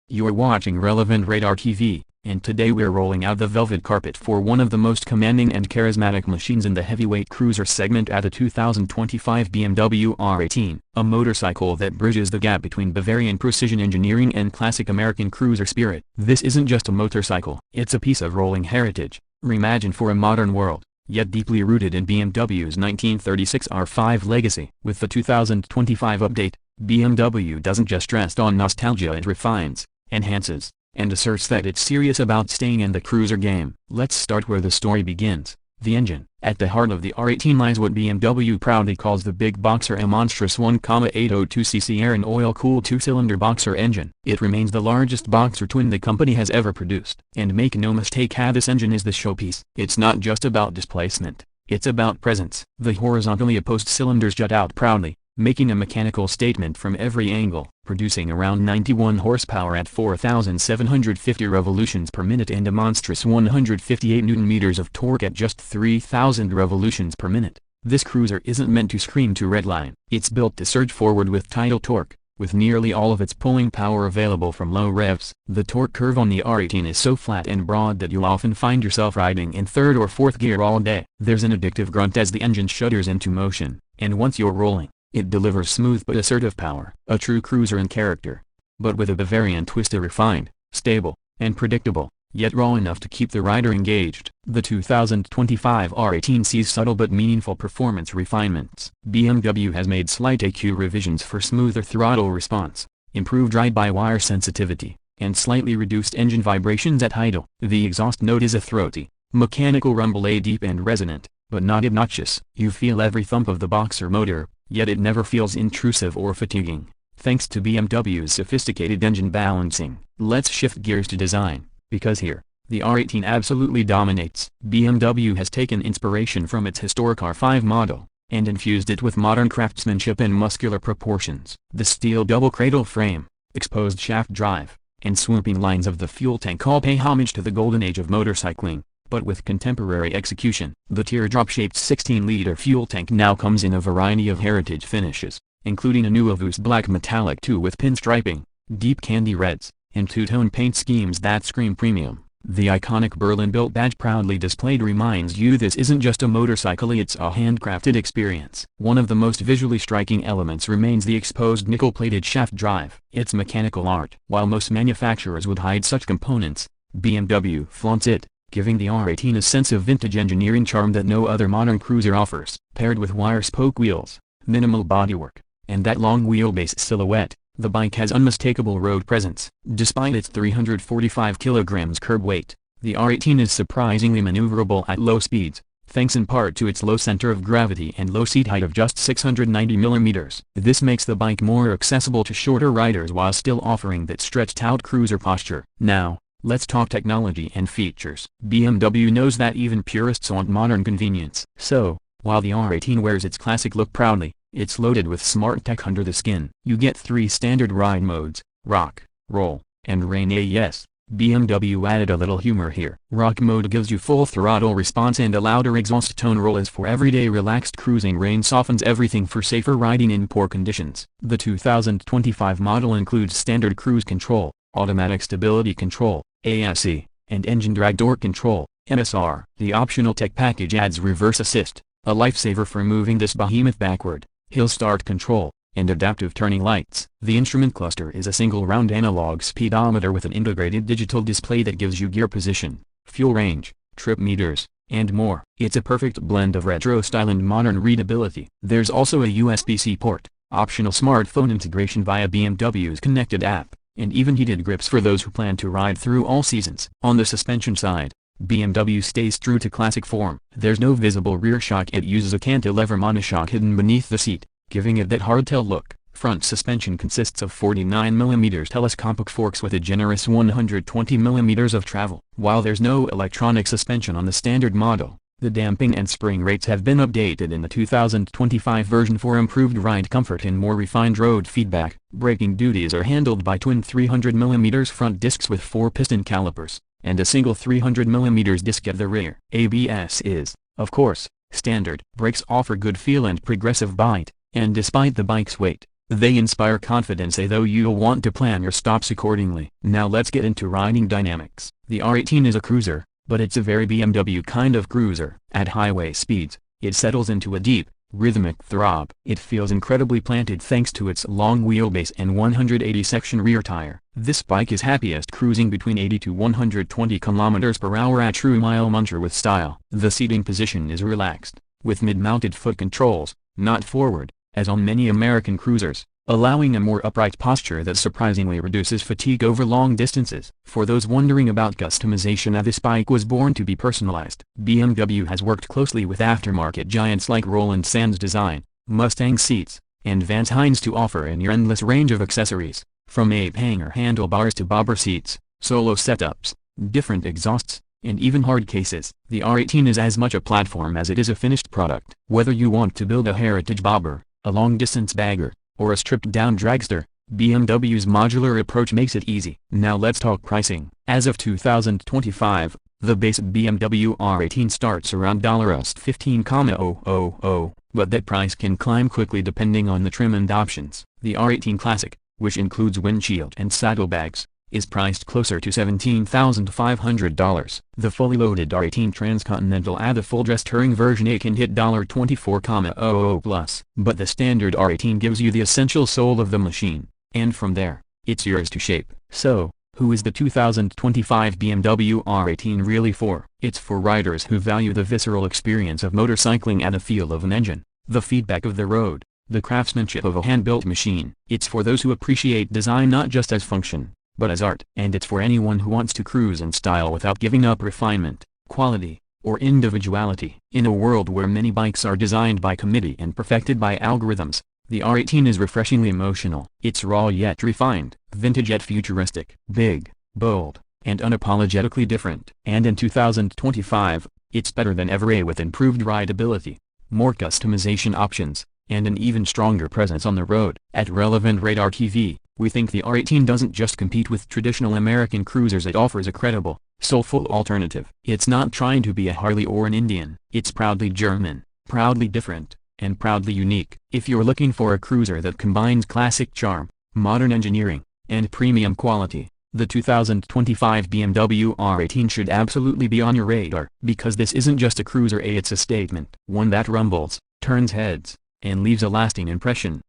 You're watching Relevant Radar TV, and today we're rolling out the velvet carpet for one of the most commanding and charismatic machines in the heavyweight cruiser segment at the 2025 BMW R18, a motorcycle that bridges the gap between Bavarian precision engineering and classic American cruiser spirit. This isn't just a motorcycle, it's a piece of rolling heritage, reimagined for a modern world, yet deeply rooted in BMW's 1936 R5 legacy. With the 2025 update, BMW doesn't just rest on nostalgia, it refines, enhances, and asserts that it's serious about staying in the cruiser game. Let's start where the story begins, the engine. At the heart of the R18 lies what BMW proudly calls the Big Boxer, a monstrous 1.802cc air and oil-cooled two-cylinder boxer engine. It remains the largest boxer twin the company has ever produced. And make no mistake, this engine is the showpiece. It's not just about displacement, it's about presence. The horizontally opposed cylinders jut out proudly, making a mechanical statement from every angle, producing around 91 horsepower at 4,750 revolutions per minute and a monstrous 158 Nm of torque at just 3,000 revolutions per minute. This cruiser isn't meant to scream to redline, it's built to surge forward with tidal torque, with nearly all of its pulling power available from low revs. The torque curve on the R18 is so flat and broad that you'll often find yourself riding in third or fourth gear all day. There's an addictive grunt as the engine shudders into motion, and once you're rolling, it delivers smooth but assertive power, a true cruiser in character. But with a Bavarian twist, refined, stable, and predictable, yet raw enough to keep the rider engaged. The 2025 R18 sees subtle but meaningful performance refinements. BMW has made slight EQ revisions for smoother throttle response, improved ride-by-wire sensitivity, and slightly reduced engine vibrations at idle. The exhaust note is a throaty, mechanical rumble, deep and resonant, but not obnoxious. You feel every thump of the boxer motor, yet it never feels intrusive or fatiguing, thanks to BMW's sophisticated engine balancing. Let's shift gears to design, because here, the R18 absolutely dominates. BMW has taken inspiration from its historic R5 model, and infused it with modern craftsmanship and muscular proportions. The steel double cradle frame, exposed shaft drive, and swooping lines of the fuel tank all pay homage to the golden age of motorcycling, but with contemporary execution. The teardrop-shaped 16-liter fuel tank now comes in a variety of heritage finishes, including a new Avus black metallic 2 with pinstriping, deep candy reds, and two-tone paint schemes that scream premium. The iconic Berlin-built badge proudly displayed reminds you this isn't just a motorcycle, it's a handcrafted experience. One of the most visually striking elements remains the exposed nickel-plated shaft drive. It's mechanical art. While most manufacturers would hide such components, BMW flaunts it, giving the R18 a sense of vintage engineering charm that no other modern cruiser offers. Paired with wire spoke wheels, minimal bodywork, and that long wheelbase silhouette, the bike has unmistakable road presence. Despite its 345 kg curb weight, the R18 is surprisingly maneuverable at low speeds, thanks in part to its low center of gravity and low seat height of just 690 mm. This makes the bike more accessible to shorter riders while still offering that stretched-out cruiser posture. Now, let's talk technology and features. BMW knows that even purists want modern convenience. So, while the R18 wears its classic look proudly, it's loaded with smart tech under the skin. You get 3 standard ride modes: rock, roll, and rain. Yes, BMW added a little humor here. Rock mode gives you full throttle response and a louder exhaust tone. Roll is for everyday relaxed cruising. Rain softens everything for safer riding in poor conditions. The 2025 model includes standard cruise control, automatic stability control, ASC, and engine drag door control, MSR. The optional tech package adds reverse assist, a lifesaver for moving this behemoth backward, hill start control, and adaptive turning lights. The instrument cluster is a single round analog speedometer with an integrated digital display that gives you gear position, fuel range, trip meters, and more. It's a perfect blend of retro style and modern readability. There's also a USB-C port, optional smartphone integration via BMW's connected app, and even heated grips for those who plan to ride through all seasons. On the suspension side, BMW stays true to classic form. There's no visible rear shock. It uses a cantilever monoshock hidden beneath the seat, giving it that hardtail look. Front suspension consists of 49 mm telescopic forks with a generous 120 mm of travel. While there's no electronic suspension on the standard model, the damping and spring rates have been updated in the 2025 version for improved ride comfort and more refined road feedback. Braking duties are handled by twin 300 mm front discs with 4-piston calipers, and a single 300 mm disc at the rear. ABS is, of course, standard. Brakes offer good feel and progressive bite, and despite the bike's weight, They inspire confidence, though you'll want to plan your stops accordingly. Now let's get into riding dynamics. The R18 is a cruiser, but it's a very BMW kind of cruiser. At highway speeds, it settles into a deep, rhythmic throb. It feels incredibly planted thanks to its long wheelbase and 180-section rear tire. This bike is happiest cruising between 80 to 120 km/h at true mile muncher with style. The seating position is relaxed, with mid-mounted foot controls, not forward, as on many American cruisers, allowing a more upright posture that surprisingly reduces fatigue over long distances. For those wondering about customization, this bike was born to be personalized. BMW has worked closely with aftermarket giants like Roland Sands Design, Mustang Seats, and Vance Hines to offer a near-endless range of accessories, from ape hanger handlebars to bobber seats, solo setups, different exhausts, and even hard cases. The R18 is as much a platform as it is a finished product. Whether you want to build a heritage bobber, a long-distance bagger, or a stripped-down dragster, BMW's modular approach makes it easy. Now let's talk pricing. As of 2025, the base BMW R18 starts around $15,000, but that price can climb quickly depending on the trim and options. The R18 Classic, which includes windshield and saddlebags, is priced closer to $17,500. The fully loaded R18 Transcontinental at the full-dress touring version it can hit $24,000 plus. But the standard R18 gives you the essential soul of the machine, and from there, it's yours to shape. So, who is the 2025 BMW R18 really for? It's for riders who value the visceral experience of motorcycling and the feel of an engine, the feedback of the road, the craftsmanship of a hand-built machine. It's for those who appreciate design not just as function, but as art. And it's for anyone who wants to cruise in style without giving up refinement, quality, or individuality. In a world where many bikes are designed by committee and perfected by algorithms, the R18 is refreshingly emotional. It's raw yet refined, vintage yet futuristic, big, bold, and unapologetically different. And in 2025, it's better than ever, with improved rideability, more customization options, and an even stronger presence on the road. At Rev Radar TV, we think the R18 doesn't just compete with traditional American cruisers, it offers a credible, soulful alternative. It's not trying to be a Harley or an Indian. It's proudly German, proudly different, and proudly unique. If you're looking for a cruiser that combines classic charm, modern engineering, and premium quality, the 2025 BMW R18 should absolutely be on your radar. Because this isn't just a cruiser, it's a statement. One that rumbles, turns heads, and leaves a lasting impression.